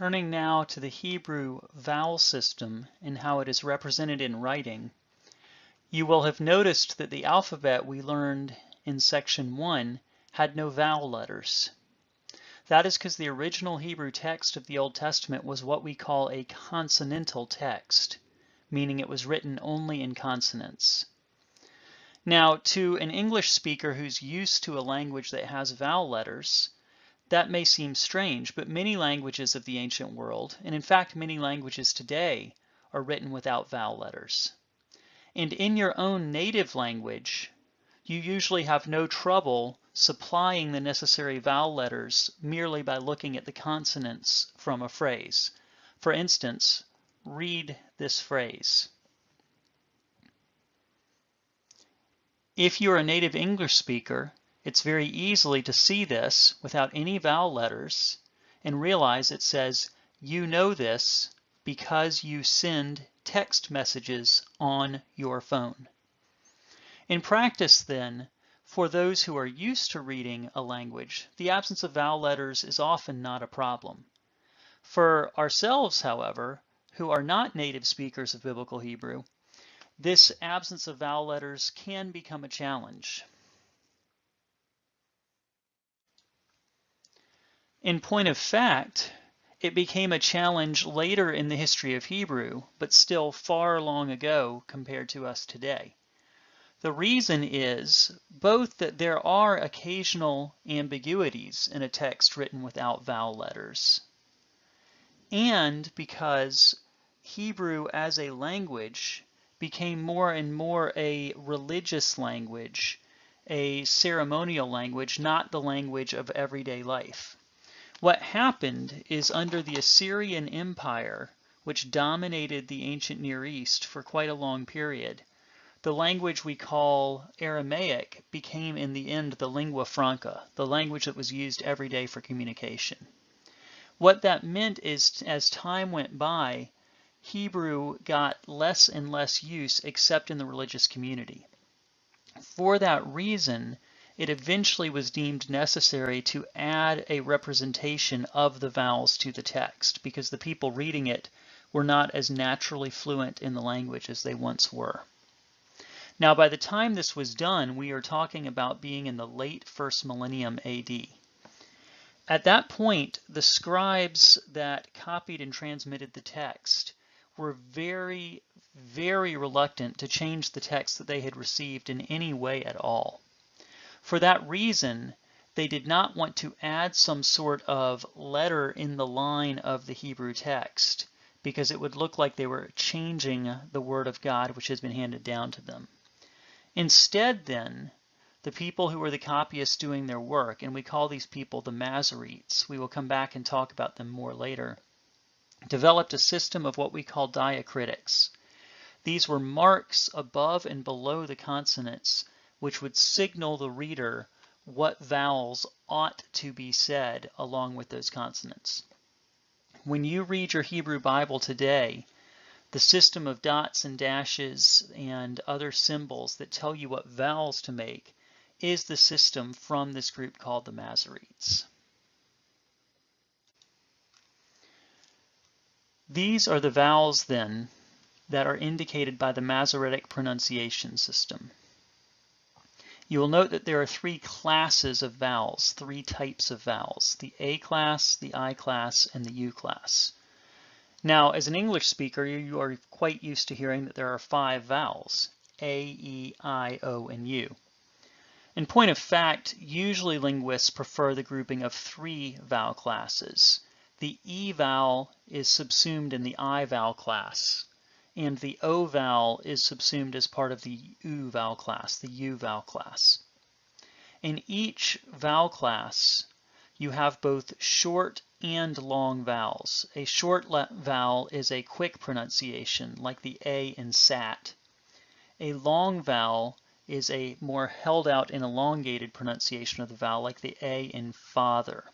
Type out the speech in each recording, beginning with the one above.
Turning now to the Hebrew vowel system and how it is represented in writing, you will have noticed that the alphabet we learned in section 1 had no vowel letters. That is because the original Hebrew text of the Old Testament was what we call a consonantal text, meaning it was written only in consonants. Now, to an English speaker who's used to a language that has vowel letters, that may seem strange, but many languages of the ancient world, and in fact many languages today, are written without vowel letters. And in your own native language, you usually have no trouble supplying the necessary vowel letters merely by looking at the consonants from a phrase. For instance, read this phrase. If you're a native English speaker, it's very easy to see this without any vowel letters and realize it says, "You know this because you send text messages on your phone." In practice, then, for those who are used to reading a language, the absence of vowel letters is often not a problem. For ourselves, however, who are not native speakers of Biblical Hebrew, this absence of vowel letters can become a challenge. In point of fact, it became a challenge later in the history of Hebrew, but still far long ago compared to us today. The reason is both that there are occasional ambiguities in a text written without vowel letters, and because Hebrew as a language became more and more a religious language, a ceremonial language, not the language of everyday life. What happened is under the Assyrian Empire, which dominated the ancient Near East for quite a long period, the language we call Aramaic became in the end the lingua franca, the language that was used every day for communication. What that meant is as time went by, Hebrew got less and less use except in the religious community. For that reason, it eventually was deemed necessary to add a representation of the vowels to the text because the people reading it were not as naturally fluent in the language as they once were. Now, by the time this was done, we are talking about being in the late first millennium AD. At that point, the scribes that copied and transmitted the text were very, very reluctant to change the text that they had received in any way at all. For that reason, they did not want to add some sort of letter in the line of the Hebrew text because it would look like they were changing the Word of God which has been handed down to them. Instead, then, the people who were the copyists doing their work, and we call these people the Masoretes, we will come back and talk about them more later, developed a system of what we call diacritics. These were marks above and below the consonants which would signal the reader what vowels ought to be said along with those consonants. When you read your Hebrew Bible today, the system of dots and dashes and other symbols that tell you what vowels to make is the system from this group called the Masoretes. These are the vowels, then, that are indicated by the Masoretic pronunciation system. You will note that there are three classes of vowels, three types of vowels, the A class, the I class, and the U class. Now, as an English speaker, you are quite used to hearing that there are 5 vowels, A, E, I, O, and U. In point of fact, usually linguists prefer the grouping of 3 vowel classes. The E vowel is subsumed in the I vowel class, and the O vowel is subsumed as part of the U vowel class, the U vowel class. In each vowel class, you have both short and long vowels. A short vowel is a quick pronunciation, like the A in sat. A long vowel is a more held out and elongated pronunciation of the vowel, like the A in father.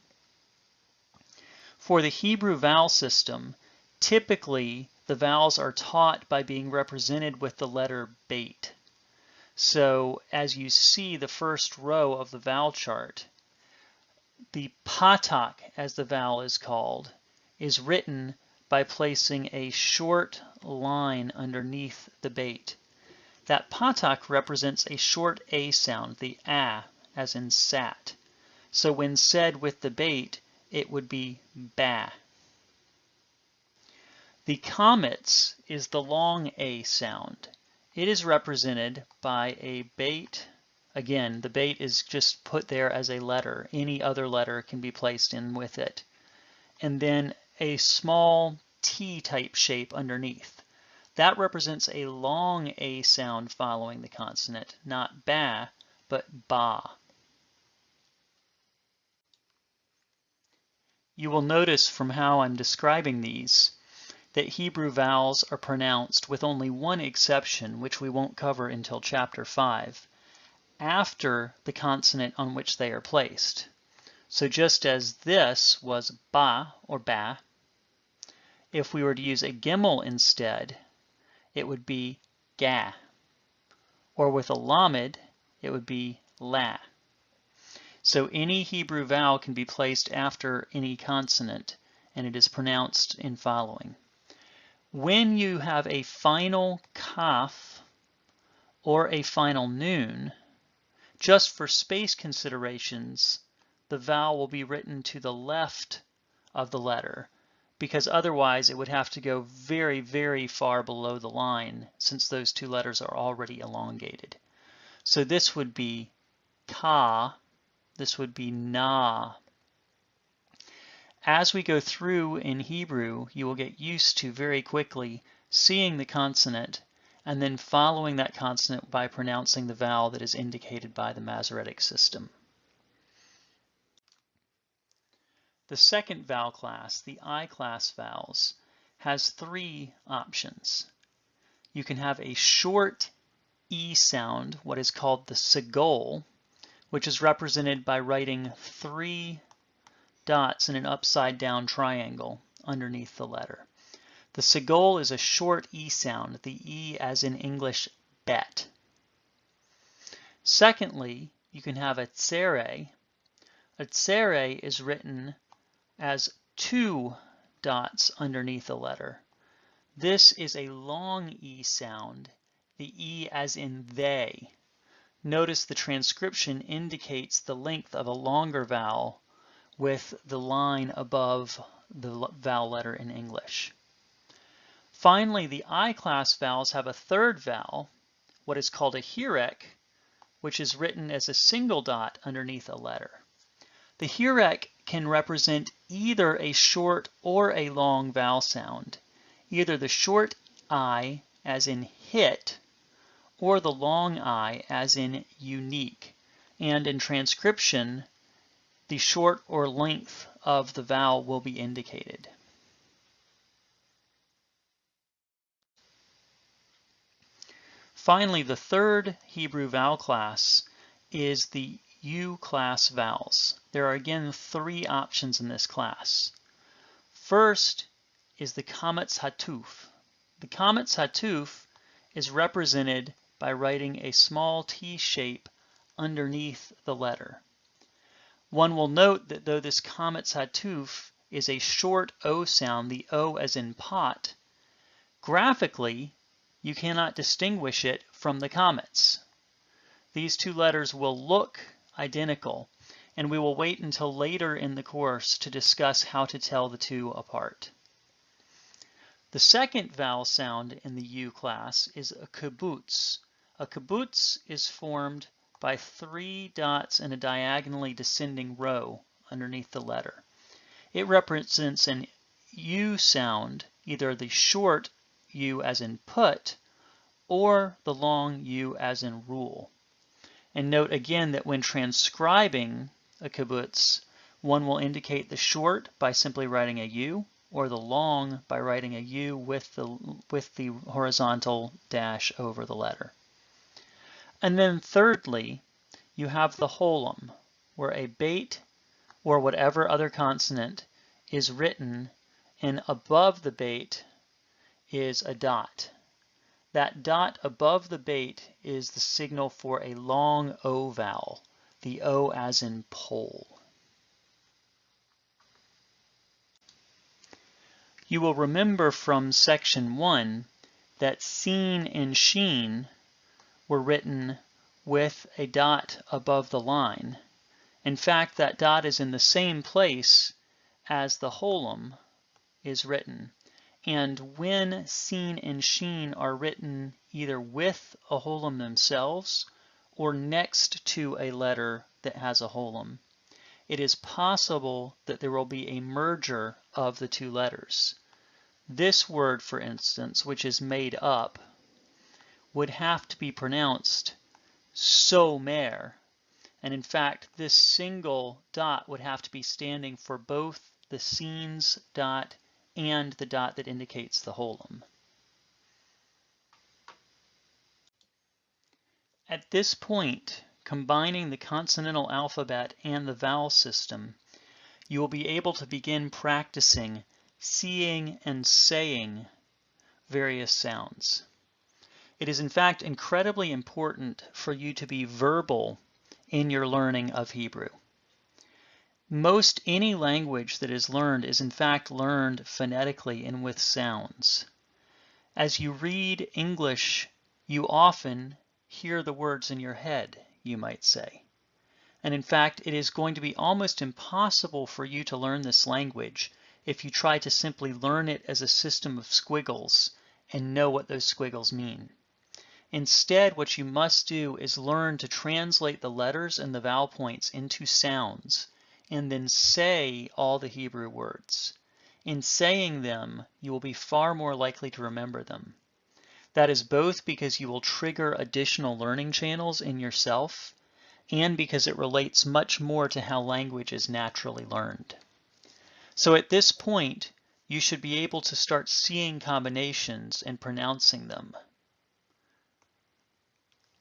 For the Hebrew vowel system, typically the vowels are taught by being represented with the letter bait. So as you see the first row of the vowel chart, the patak, as the vowel is called, is written by placing a short line underneath the bait. That patak represents a short A sound, the A, as in sat. So when said with the bait, it would be ba. The comets is the long A sound. It is represented by a bait. Again, the bait is just put there as a letter. Any other letter can be placed in with it. And then a small T-type shape underneath. That represents a long A sound following the consonant, not ba, but ba. You will notice from how I'm describing these that Hebrew vowels are pronounced, with only one exception, which we won't cover until chapter 5, after the consonant on which they are placed. So just as this was ba or ba, if we were to use a gimel instead, it would be ga. Or with a lamed, it would be la. So any Hebrew vowel can be placed after any consonant, and it is pronounced in following. When you have a final kaf or a final noon, just for space considerations, the vowel will be written to the left of the letter, because otherwise it would have to go very, very far below the line, since those two letters are already elongated. So this would be ka, this would be na. As we go through in Hebrew, you will get used to very quickly seeing the consonant and then following that consonant by pronouncing the vowel that is indicated by the Masoretic system. The second vowel class, the I-class vowels, has three options. You can have a short E sound, what is called the segol, which is represented by writing 3 dots in an upside down triangle underneath the letter. The segol is a short E sound, the E as in English bet. Secondly, you can have a tsere. A tsere is written as 2 dots underneath the letter. This is a long E sound, the E as in they. Notice the transcription indicates the length of a longer vowel with the line above the vowel letter in English. Finally, the I-class vowels have a third vowel, what is called a hirek, which is written as a single dot underneath a letter. The hirek can represent either a short or a long vowel sound, either the short I as in hit, or the long I as in unique, and in transcription, the short or length of the vowel will be indicated. Finally, the third Hebrew vowel class is the U-class vowels. There are again 3 options in this class. First is the Kametz Hatuf. The Kametz Hatuf is represented by writing a small T shape underneath the letter. One will note that though this Kametz Hatuf is a short O sound, the O as in pot, graphically you cannot distinguish it from the comets. These two letters will look identical, and we will wait until later in the course to discuss how to tell the two apart. The second vowel sound in the U class is a kibbutz. A kibbutz is formed by 3 dots in a diagonally descending row underneath the letter. It represents an U sound, either the short U as in put, or the long U as in rule. And note again that when transcribing a kibbutz, one will indicate the short by simply writing a U, or the long by writing a U with the horizontal dash over the letter. And then thirdly, you have the holum, where a bait or whatever other consonant is written, and above the bait is a dot. That dot above the bait is the signal for a long O vowel, the O as in pole. You will remember from section 1 that seen and sheen were written with a dot above the line. In fact, that dot is in the same place as the holum is written. And when seen and sheen are written either with a holum themselves or next to a letter that has a holum, it is possible that there will be a merger of the two letters. This word, for instance, which is made up, would have to be pronounced somer. And in fact, this single dot would have to be standing for both the scenes dot and the dot that indicates the holum. At this point, combining the consonantal alphabet and the vowel system, you will be able to begin practicing seeing and saying various sounds. It is in fact incredibly important for you to be verbal in your learning of Hebrew. Most any language that is learned is in fact learned phonetically and with sounds. As you read English, you often hear the words in your head, you might say. And in fact, it is going to be almost impossible for you to learn this language if you try to simply learn it as a system of squiggles and know what those squiggles mean. Instead, what you must do is learn to translate the letters and the vowel points into sounds and then say all the Hebrew words. In saying them, you will be far more likely to remember them. That is both because you will trigger additional learning channels in yourself and because it relates much more to how language is naturally learned. So at this point, you should be able to start seeing combinations and pronouncing them.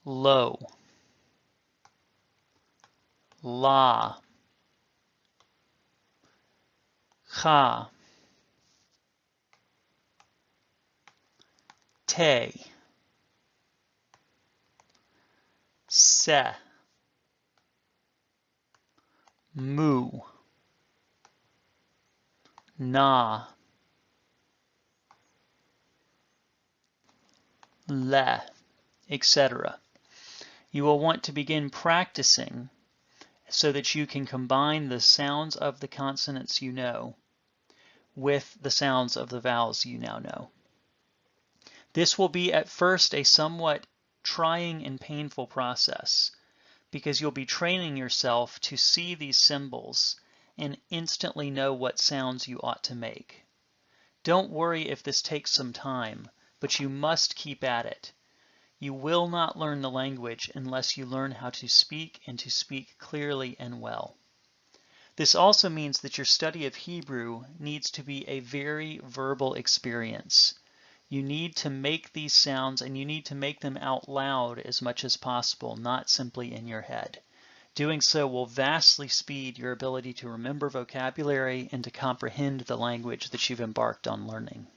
Lo, la, cha, te, se, mu, na, le, etc. You will want to begin practicing so that you can combine the sounds of the consonants you know with the sounds of the vowels you now know. This will be at first a somewhat trying and painful process because you'll be training yourself to see these symbols and instantly know what sounds you ought to make. Don't worry if this takes some time, but you must keep at it. You will not learn the language unless you learn how to speak and to speak clearly and well. This also means that your study of Hebrew needs to be a very verbal experience. You need to make these sounds and you need to make them out loud as much as possible, not simply in your head. Doing so will vastly speed your ability to remember vocabulary and to comprehend the language that you've embarked on learning.